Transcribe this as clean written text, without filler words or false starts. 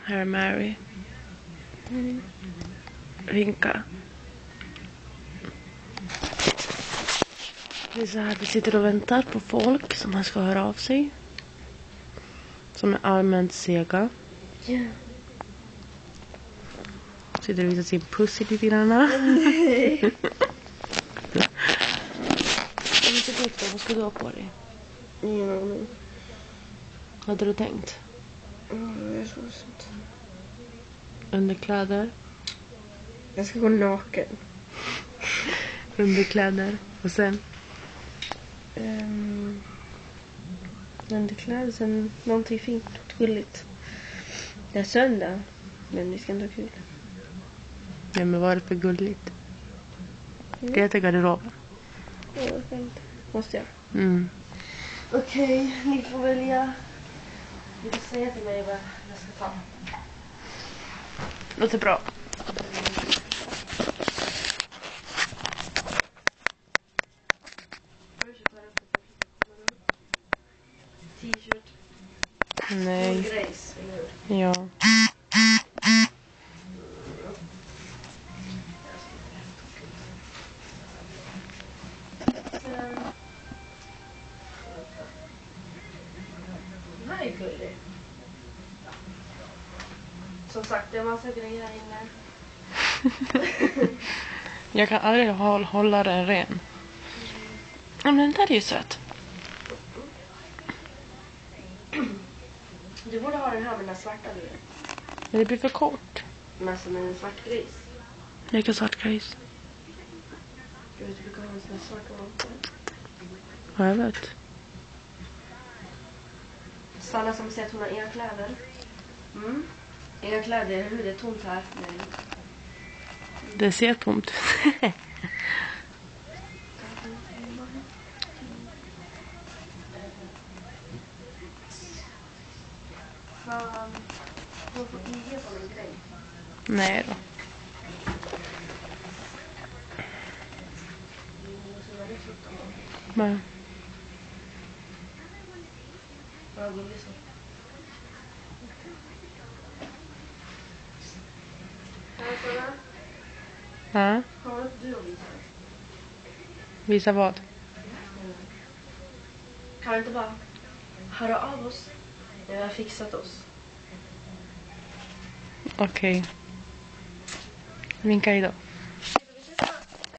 Här är Mary. Rinka. Det är så här, vi sitter och väntar på folk som ska höra av sig. Som är allmänt sega. Ja. Sitter och visar sin pussy lite grann. Nej. Vad ska du ha på dig? Ingen aning. Hade du tänkt? Jag tror inte. Underkläder? Jag ska gå naken. Underkläder. Och sen? Underkläder, sen någonting fint och gulligt. Det är söndag, men vi ska inte ha kul. Ja, men vad är det för gulligt? Det är till garderoben. Jag vet inte. Måste jag? Mm. Okej, ni får välja. Ni får säga till mig vad jag ska ta. Låter bra. T-shirt. Nej. Grejs, eller hur? Ja. Den här är gullig. Som sagt, det är en massa grejer här inne. Jag kan aldrig hålla den ren. Ja, men den där är ju söt. Du borde ha den här med den svarta luren. Men det blir för kort. Men som en svart gris. Lika svart gris. Du vet, du brukar ha en sån här svart ovanpå. Ja, jag vet. Sanna som säger att hon har inga kläder. Inga kläder, hur det är tomt här. Nej. Det ser tomt. Fan. Hon får inge på en grej. Nej då. Men. Vad gullig så. Ja. Har inte du att visa? Visa vad? Kan vi inte bara höra av oss när vi har fixat oss? Okej. Vinka idag.